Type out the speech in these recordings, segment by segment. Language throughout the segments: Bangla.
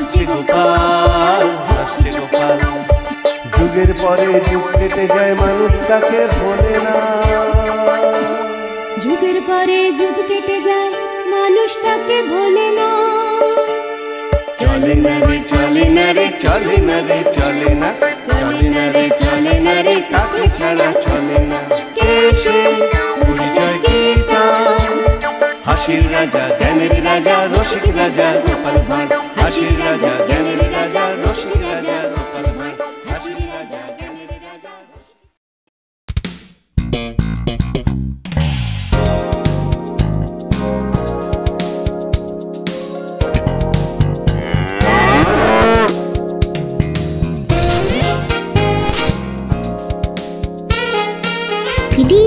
হাসছে গোপাল, হাসছে গোপাল। যুগের পরে যুগ কেটে যায়, মানুষ তাকে ভোলে না। যুগের পরে যুগ কেটে যায়, মানুষ তাকে ভোলে না। চলে না রে, চলে না রে, চলে না রে, চলে না, চলে না রে, চলে না রে, কাকে ছাড়া চলে না। কে সে পরিচয় কি তার? হাসির রাজা, জ্ঞানের রাজা, রসিক রাজা গোপাল ভাঁড়। হাসির রাজা, জ্ঞানের রাজা, রসিক রাজা গোপাল ভাঁড়। হাসির রাজা, জ্ঞানের রাজা। দিদি,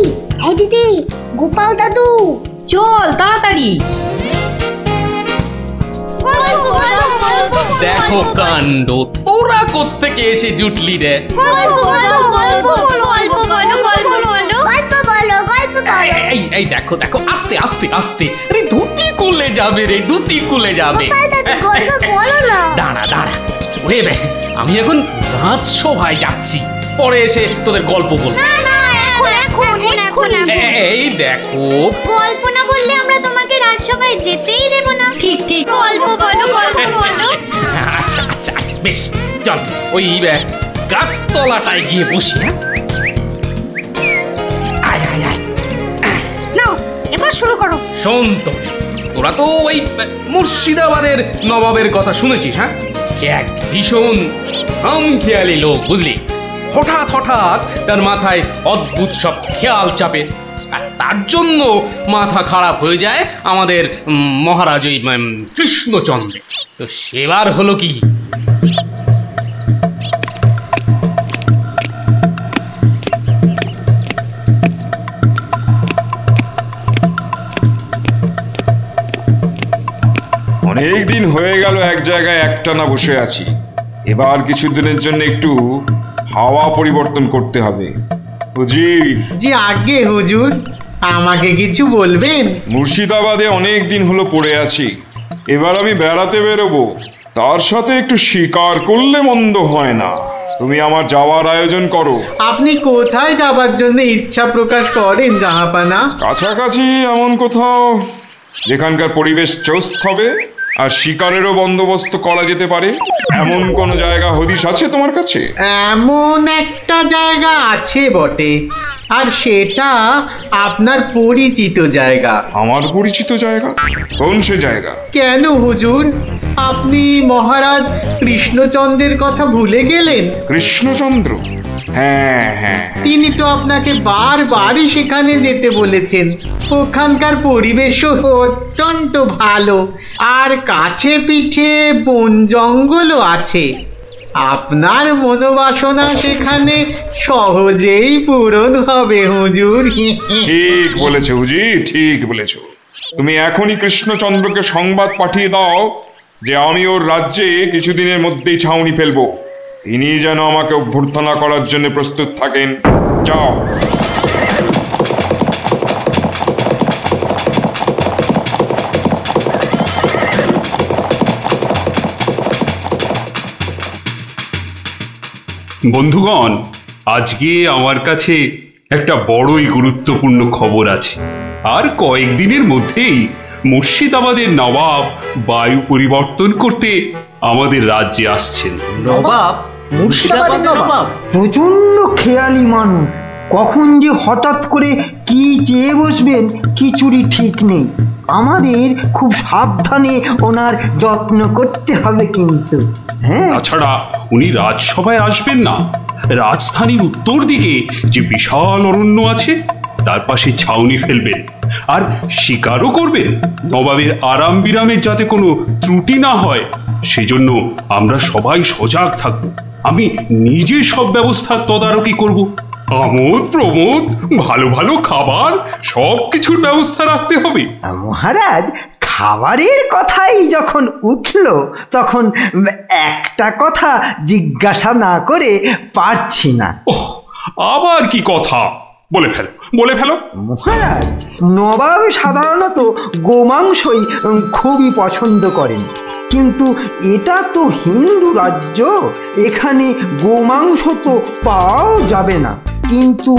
এই দিদি, গোপাল দাদু, চল তাড়াতাড়ি। দেখো কাণ্ড, তোরা কোত্থেকে এসে জুটলি রে? এই দেখো দেখো, আস্তে আস্তে আস্তে। আরে ধুতি খুলে যাবে রে, ধুতি খুলে যাবে। দাঁড়া দাঁড়া, ওরে বে, আমি এখন রাজসভায় যাচ্ছি, পরে এসে তোদের গল্প বলবো। এই দেখো, গল্প না বললে আমরা তোমাকে রাজসভায় যেতেই দেব না। ঠিক ঠিক, গল্প বলো, গল্প বলো। আচ্ছা আচ্ছা আচ্ছা, বেশ, চল ওই গাছতলাটায় গিয়ে বসি। আয় আয় আয়, নাও এবার শুরু করো। শোন তো, তোরা তো ওই মুর্শিদাবাদের নবাবের কথা শুনেছিস? হ্যাঁ, এক ভীষণ খামখেয়ালি লোক, বুঝলি। হঠাৎ হঠাৎ তার মাথায় অদ্ভুত সব খেয়াল চাপে, আর তার জন্য মাথা খারাপ হয়ে যায় আমাদের মহারাজ ওই কৃষ্ণচন্দ্র। তো সেবার হলো কি, অনেক দিন হয়ে গেল এক জায়গায় একটানা বসে আছি। এবার কিছুদিনের জন্য একটু হাওয়া পরিবর্তন করতে হবে। হুজুর। জি আগে হুজুর, আমাকে কিছু বলবেন? মুর্শিদাবাদে অনেক দিন হলো পড়ে আছি, এবার আমি বেড়াতে বেরোবো, তার সাথে একটু শিকার করলে মন্দ হয় না। তুমি আমার যাওয়ার আয়োজন করো। আপনি কোথায় যাবার জন্য ইচ্ছা প্রকাশ করেন জাহাপানা? কাছাকাছি এমন কোথাও যেখানকার পরিবেশ চোস্ত হবে আর শিকারেরও বন্দোবস্ত করা যেতে পারে, এমন কোন জায়গা হদিশ আছে তোমার কাছে? এমন একটা জায়গা আছে বটে, আর সেটা আপনার পরিচিত জায়গা। আমার পরিচিত জায়গা? কোন সে জায়গা? কেন হুজুর, আপনি মহারাজ কৃষ্ণচন্দ্রের কথা ভুলে গেলেন? কৃষ্ণচন্দ্র? হ্যাঁ হ্যাঁ, তিনি তো আপনাকে বারবারই সেখানে যেতে বলেছেন। ওখানকার পরিবেশও অত্যন্ত ভালো, আর কাছে পিঠে বন জঙ্গলও আছে। আপনার মনোবাসনা সেখানে সহজেই পূরণ হবে হুজুর। ঠিক বলেছো হুজি, ঠিক বলেছো। তুমি এখনই কৃষ্ণচন্দ্রকে সংবাদ পাঠিয়ে দাও যে আমি ওর রাজ্যে কিছুদিনের মধ্যেই ছাউনি ফেলবো। তিনি যেন আমাকে অভ্যর্থনা করার জন্য প্রস্তুত থাকেন। যাও। বন্ধুগণ, আজকে আমার কাছে একটা বড়ই গুরুত্বপূর্ণ খবর আছে। আর কয়েকদিনের মধ্যেই মুর্শিদাবাদের নবাব বায়ু পরিবর্তন করতে আমাদের রাজ্যে আসছেন। নবাব? মুর্শিদাবাদের নবাব? প্রচন্ড খেয়ালি মানুষ, কখন যে হঠাৎ করে কি চেয়ে বসবেন কিছুরই ঠিক নেই। আমাদের খুব সাবধানে ওনার যত্ন করতে হবে কিন্তু। হ্যাঁ, তাছাড়া উনি রাজসভায় আসবেন না, রাজধানীর উত্তর দিকে যে বিশাল অরণ্য আছে তার পাশে ছাউনি ফেলবেন, আর শিকারও করবেন। নবাবের আরাম বিরামের যাতে কোনো ত্রুটি না হয় সেজন্য আমরা সবাই সজাগ থাকব। আমি নিজে সব ব্যবস্থার তদারকি করব। আমোদ প্রমোদ, ভালো ভালো খাবার, সব কিছুর ব্যবস্থা রাখতে হবে। মহারাজ, খাবারের কথাই যখন উঠল তখন একটা কথা জিজ্ঞাসা না করে পারছি না। ওহ, আবার কি কথা? বলে ফেলো, বলে ফেলো। মহারাজ, নবাব সাধারণত গোমাংসই খুবই পছন্দ করেন। কিন্তু এটা তো হিন্দু রাজ্য, এখানে গোমাংস তো পাওয়াও যাবে না। কিন্তু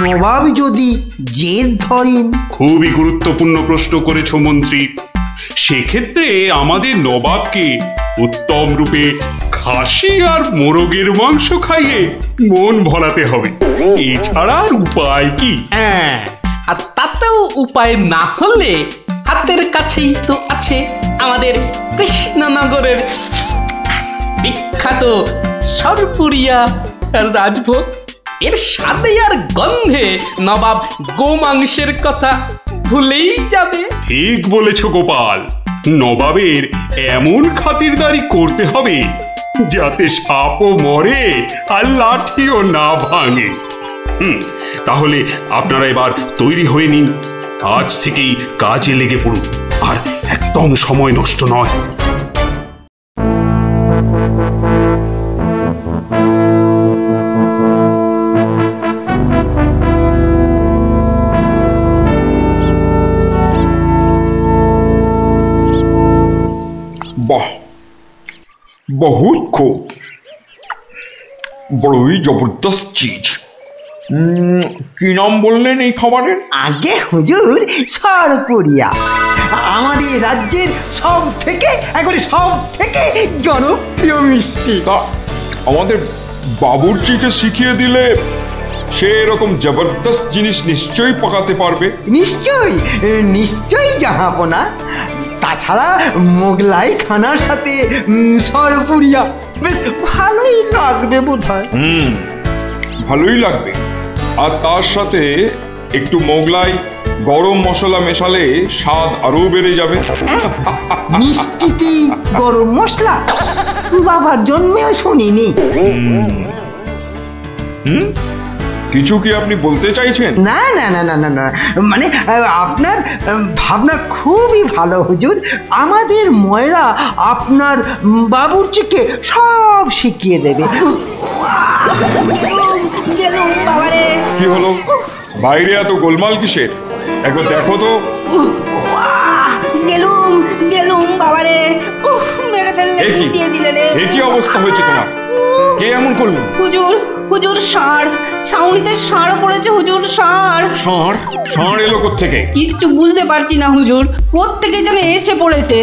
নবাব যদি জেদ ধরেন? খুবই গুরুত্বপূর্ণ প্রশ্ন করেছো মন্ত্রী। সেক্ষেত্রে আমাদের নবাবকে উত্তম রূপে খাসি আর মোরগের মাংস খাইয়ে মন ভরাতে হবে, এছাড়া আর উপায় কি? হ্যাঁ, আর তাতেও উপায় না হলে হাতের কাছেই তো আছে আমাদের কৃষ্ণনগরের বিখ্যাত সরপুরিয়া রাজভোগ। এর স্বাদে আর গন্ধে নবাব গোমাংসের কথা ভুলেই যাবে। ঠিক বলেছ গোপাল, নবাবের এমন খাতিরদারি করতে হবে যাতে সাপও মরে আর লাঠিও না ভাঙে। তাহলে আপনারা এবার তৈরি হয়ে নিন, আজ থেকেই কাজে লেগে পড়ুন, আর একদম সময় নষ্ট নয়। বাহ, বহুত খুব, বড়ই জবরদস্ত চিজ। কি নাম বললেন এই খাবারের? আগে হুজুর সরপুরিয়া, আমাদের রাজ্যের সব থেকে জনপ্রিয় মিষ্টি। তা আমাদের বাবুর্চিকে শিখিয়ে দিলে সে এরকম জবরদস্ত জিনিস নিশ্চয়ই পাকাতে পারবে। নিশ্চয়ই জাহাপনা। তাছাড়া মোগলাই খানার সাথে সরপুরিয়া বেশ ভালোই লাগবে বোধহয়। ভালোই লাগবে, আর তার সাথে একটু মোগলাই গরম মশলা মেশালে স্বাদ আরো বেড়ে যাবে। মিষ্টিতে গরম মশলা? বাবার জন্মেও শুনিনি। কিছু কি আপনি বলতে চাইছেন? না না না না না না, মানে আপনার ভাবনা খুবই ভালো হুজুর। আমাদের ময়রা আপনার বাবুর্চিকে সব শিখিয়ে দেবে। কি হলো, বাইরে এত গোলমাল কিসের? একবার দেখো তো। কি অবস্থা হয়েছে তোমার? কে এমন করলো? হুজুর ষাঁড়, ছাউনিতে ষাঁড় পড়েছে হুজুর। ষাঁড় এলো কোত্থেকে? কিচ্ছু বুঝতে পারছি না হুজুর, কোত্থেকে যেন এসে পড়েছে,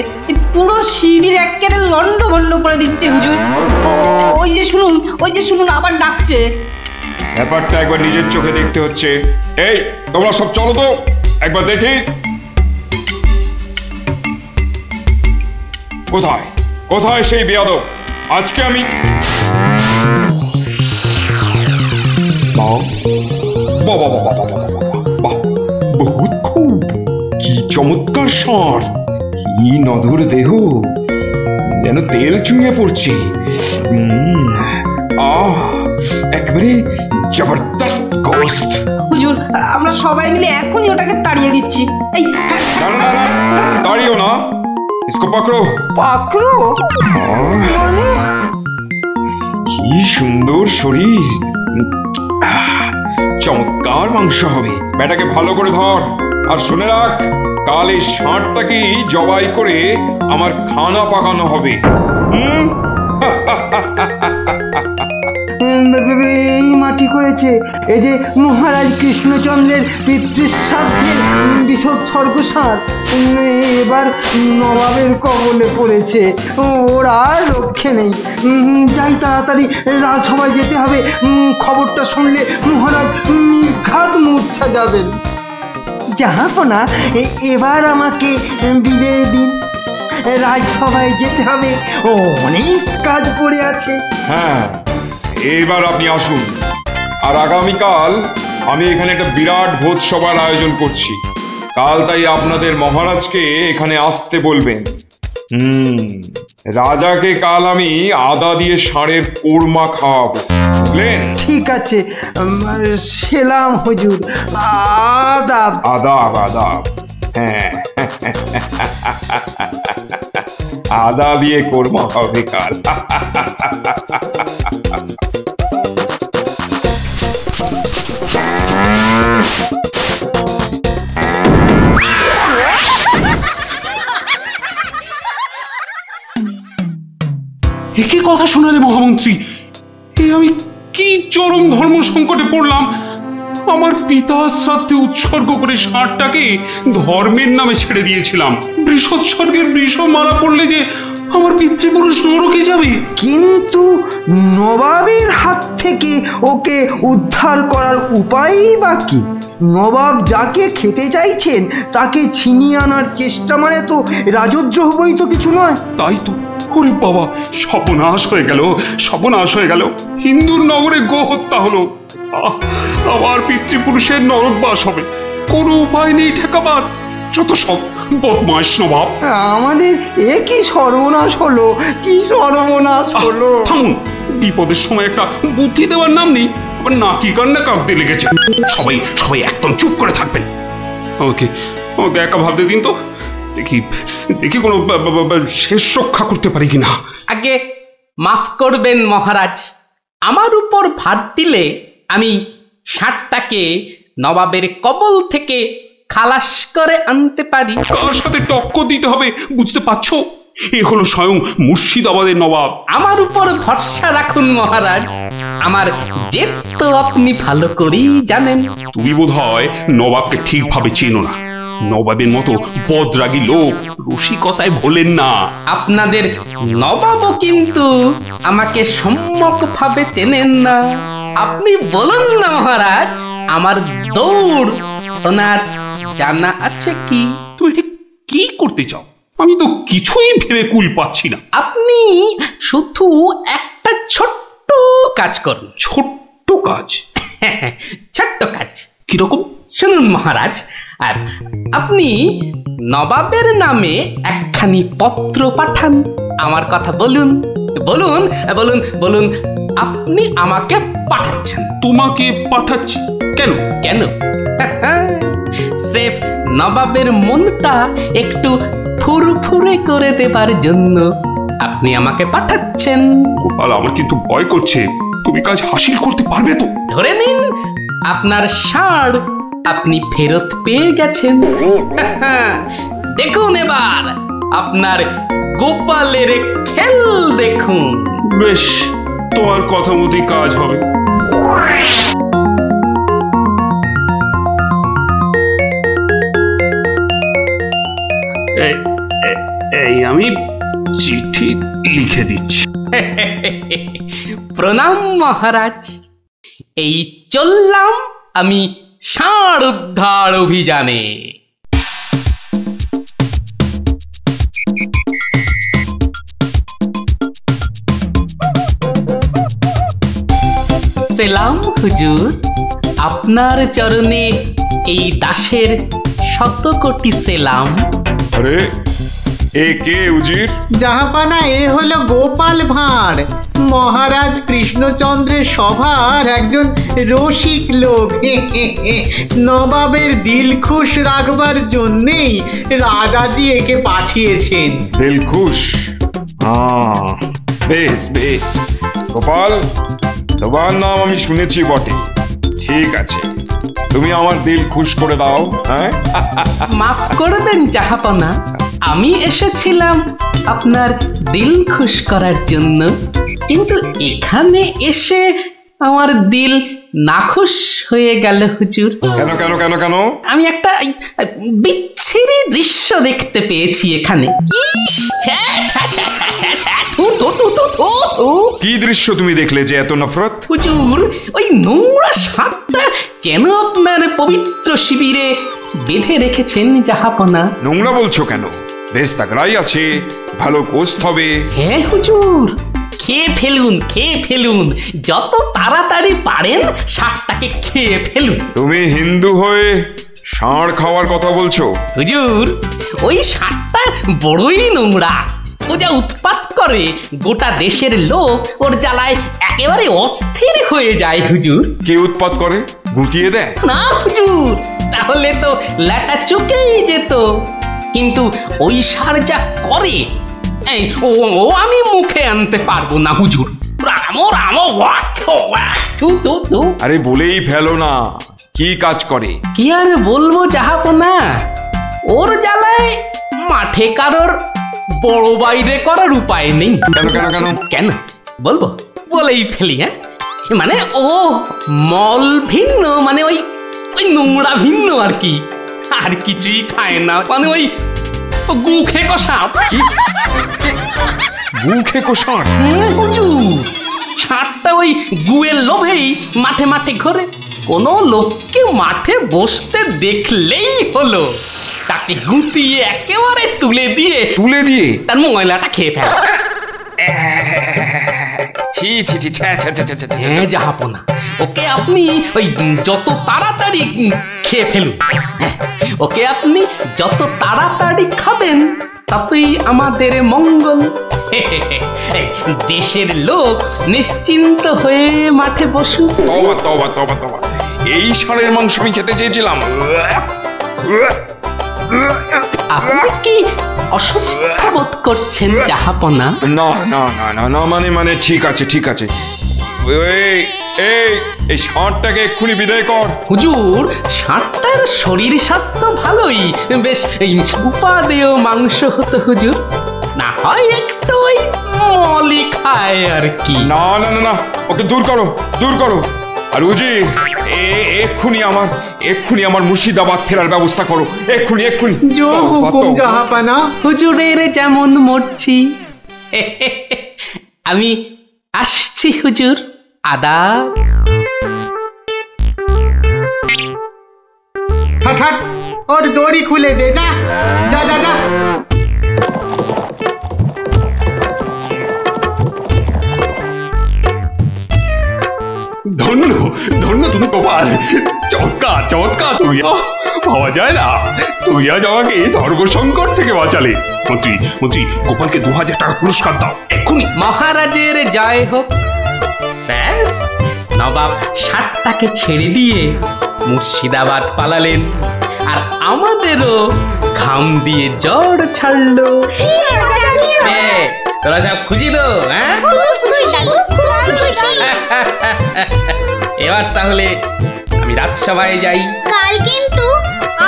পুরো শিবির একেবারে লন্ড ভন্ড করে দিচ্ছে হুজুর। ওই যে শুনুন আবার ডাকছে। ব্যাপারটা একবার নিজের চোখে দেখতে হচ্ছে। এই তোমরা সব চলো তো একবার দেখি। কোথায় সেই বেয়াদব? আজকে আমি বহুত খুব, কি চমৎকার ষাঁড়, কি নধুর দেহ, যেন তেল চুইয়ে পড়ছে। একেবারে জবরদস্ত গোশত। হুজুর আমরা সবাই মিলে এখনই ওটাকে তাড়িয়ে দিচ্ছি। এই না, তাড়িও না, ইসকো পাকড়ো। মানে কি সুন্দর শরীর, চমৎকার মাংস হবে। বেটাকে ভালো করে ধর, আর শুনে রাখ, কাল এই ষাঁড়টাকেই জবাই করে আমার খানা পাকানো হবে। এই মাটি করেছে, এই যে মহারাজ কৃষ্ণচন্দ্রের পিতৃশ্রাদ্ধের বিসর্গসার এবার নবাবের কবলে পড়েছে। ওর আর রক্ষে নেই। যাই তাড়াতাড়ি রাজসভায় যেতে হবে। খবরটা শুনলে মহারাজ নির্ঘাত মূর্ছা যাবেন। জাহাপনা, এবার আমাকে বিদায় দিন, রাজসভায় যেতে হবে, অনেক কাজ পড়ে আছে। হ্যাঁ, এবার আপনি আসুন। আর আগামীকাল আমি এখানে একটা বিরাট ভোজসভার আয়োজন করছি। কাল তাই আপনাদের মহারাজকে এখানে আসতে বলবেন। রাজাকে কাল আমি আদা দিয়ে ষাঁড়ের কোরমা খাওয়াবো, বুঝলেন? ঠিক আছে, সেলাম হুজুর। আদাব। হ্যাঁ, আদা দিয়ে কোরমা হবে কাল। কি কথা শোনালে মহামন্ত্রী? আমি কি চরম ধর্ম সংকটে পড়লাম! আমার পিতা শ্রাদ্ধে উৎসর্গ করে ষাঁড়টাকে ধর্মের নামে ছেড়ে দিয়েছিলাম। বৃষোৎসর্গের বৃষ মারা পড়লে যে আমার পিতৃপুরুষ নরকে যাবে। কিন্তু নবাবের হাত থেকে ওকে উদ্ধার করার উপায়ই বা কি? নবাব যাকে খেতে চাইছেন তাকে ছিনিয়ে আনার চেষ্টা মানে তো রাজদ্রোহ বই তো কিছু নয়। তাই তো। ওরে বাবা, সর্বনাশ হয়ে গেল, সর্বনাশ হয়ে গেল। হিন্দুর নগরে গো হত্যা হলো। আমার পিতৃপুরুষের নরকবাস হবে, কোনো উপায় নেই ঠেকাবার। যত সব বদমাশ নবাব। আমাদের এ কি সর্বনাশ হলো, কি সর্বনাশ হলো! থামুন, বিপদের সময় একটা বুদ্ধি দেওয়ার নাম নেই, আবার নাকি কান্না কাঁদতে লেগেছে। সবাই সবাই একদম চুপ করে থাকবেন। আমাকে আমাকে একা ভাবতে দিন তো, দেখি দেখি কোনো শেষ রক্ষা করতে পারি কিনা। আগে মাফ করবেন মহারাজ, আমার উপর ভার দিলে আমি ষাঁড়টাকে নবাবের কবল থেকে খালাস করে আনতে পারি। কার সাথে টক্কর দিতে হবে বুঝতে পারছো? এ হলো স্বয়ং মুর্শিদাবাদের নবাব। আমার উপর ভরসা রাখুন মহারাজ, আমার জেদ তো আপনি ভালো করেই জানেন। তুমি বোধহয় নবাবকে ঠিকভাবে চেনো না। নবাবের মতো বদরাগী লোক রসিকতায় ভোলেন না। আপনাদের নবাবও কিন্তু আমাকে সম্যকভাবে চেনেন না। আপনি বলুন না মহারাজ, আমার দৌড় ওনার জানা আছে কি? তুমি ঠিক কি করতে চাও? আমি তো কিছুই ভেবে কুল পাচ্ছি না। আপনি শুধু একটা ছোট্ট কাজ করুন। ছোট্ট কাজ? ছোট্ট কাজ কিরকম? শুনুন মহারাজ, আপনি নবাবের নামে একখানি পত্র পাঠান। আমার কথা বলুন বলুন বলুন বলুন, আপনি আমাকে পাঠাচ্ছেন। তোমাকে পাঠাচ্ছি? কেন কেন? স্রেফ নবাবের মনটা একটু ফুরফুরে করে দেবার জন্য আপনি আমাকে পাঠাচ্ছেন। গোপাল, আমার কিন্তু ভয় করছে। তুমি কাজ হাসিল করতে পারবে তো? ধরে নিন আপনার ষাঁড় আপনি ফেরত পেয়ে গেছেন। দেখুন এবার আপনার গোপালের খেল দেখুন। বেশ, তোমার কথা মতোই কাজ হবে। এই আমি চিঠি লিখে দিচ্ছি। প্রণাম মহারাজ, এই চললাম আমি ষাঁড় উদ্ধার অভিযানে। সেলাম হুজুর, আপনার চরণে এই দাসের শত কোটি সেলাম। আরে এ কে উজির? জাহাপানা, এ হলো গোপাল ভাঁড়, মহারাজ কৃষ্ণচন্দ্রের সভার একজন রসিক লোক। নবাবের দিল খুশ রাখবার জন্যেই রাজাজি একে পাঠিয়েছেন। দিলখুশ? বেশ বেশ। গোপাল, তোমার নাম আমি শুনেছি বটে। ঠিক আছে, তুমি আমার দিল খুশ করে দাও। হ্যাঁ, মাফ করবেন জাহাপনা, আমি এসেছিলাম আপনার দিল খুশ করার জন্য, কিন্তু এখানে এসে আমার দিল নাখুশ হয়ে গেল হুজুর। কেন কেন কেন কেন? আমি একটা বিচ্ছিরি দৃশ্য দেখতে পেয়েছি এখানে। কি দৃশ্য তুমি দেখলে যে এত নফরত? হুজুর, ওই নোংরা ষাঁড়টা কেন আপনার পবিত্র শিবিরে বেঁধে রেখেছেন জাহাপনা? নোংরা বলছো কেন? বেশ তাগড়াই আছে, ভালো গোস্ত হবে। হ্যাঁ হুজুর, খেয়ে ফেলুন, খেয়ে ফেলুন, যত তাড়াতাড়ি পারেন ষাঁড়টাকে খেয়ে ফেলুন। তুমি হিন্দু হয়ে ষাঁড় খাওয়ার কথা বলছো? হুজুর, ওই ষাঁড়টা বড়ই নোংরা। ও যা উৎপাত করে, গোটা দেশের লোক ওর জ্বালায় একেবারে অস্থির হয়ে যায় হুজুর। কে উৎপাত করে? গুটিয়ে দেয়? না হুজুর, তাহলে তো ল্যাটা চুকেই যেত। কিন্তু ওই ষাঁড় যা করে, ও আমি মুখে আনতে পারবো না হুজুর। আরে বলেই ফেলো না, কি কাজ করে? কি আর বলবো জাহাপনা, ওর জ্বালায় মাঠে কারোর বড় বাইরে করার উপায় নেই। কেন কেন কেন? কেন বলবো, বলেই ফেলি। হ্যাঁ, মানে ও মল ভিন্ন, মানে ওই ওই নোংরা ভিন্ন আর কি, আর কিছুই খায় না, মানে ওই গু খেকো সাপ। গু খেকো ষাঁড়? হুজুর, ষাঁড়টা ওই গুয়ের লোভেই মাঠে মাঠে ঘোরে। কোনো লোককে মাঠে বসতে দেখলেই হলো তাকে গুটিয়ে একেবারে তুলে দিয়ে তার ময়লাটা খেয়ে ফেলে। ছি ছি ছি, ছ্যা ছ্যা ছ্যা ছ্যা ছ্যা। হ্যাঁ জাহাপনা, ওকে আপনি ওই যত তাড়াতাড়ি খেয়ে ফেলুন। হ্যাঁ, ওকে আপনি যত তাড়াতাড়ি খাবেন ততই আমাদের মঙ্গল। দেশের লোক নিশ্চিন্ত হয়ে মাঠে বসুক। তবা তবা তবা তবা, এই ষাঁড়ের মাংস আমি খেতে চেয়েছিলাম। আপনি কি অসুস্থ বোধ করছেন জাহাপনা? না না না না না, মানে ঠিক আছে ঠিক আছে। এই ষাঁড়টাকে এক্ষুনি বিদায় কর। হুজুর, ষাঁড়টার শরীর স্বাস্থ্য ভালোই, বেশ উপাদেয় মাংস হতো হুজুর, না হয় একটু ওই মলি খায় আর কি। না না না না, ওকে দূর করো দূর করো। আর উজির, এক্ষুনি আমার মুর্শিদাবাদ ফেরার ব্যবস্থা করো, এক্ষুনি এক্ষুনি। জো হুকুম জাহাপানা। হুজুরের যেমন মরছি। আমি আসছি হুজুর, আদাব। হাট হাট, ওর দড়ি খুলে দে, যা যা যা যা। ধন্য ধন্য তুমি গোপাল, চমৎকার চমৎকার। তুই ভাবা যায় না, তুই আজ আমাকে ধর্ম সংকট থেকে বাঁচালে। মন্ত্রী মন্ত্রী, গোপালকে 2000 টাকা পুরস্কার দাও এক্ষুনি। মহারাজের জয় হোক। ব্যাস, নবাব ষাটটাকে ছেড়ে দিয়ে মুর্শিদাবাদ পালালেন, আর আমাদেরও ঘাম দিয়ে জ্বর ছাড়লো। তোরা সব খুশি তো? হ্যাঁ, এবার তাহলে আমি রাজসভায় যাই। কাল কিন্তু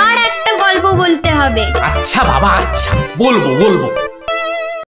আর একটা গল্প বলতে হবে। আচ্ছা বাবা, আচ্ছা, বলবো।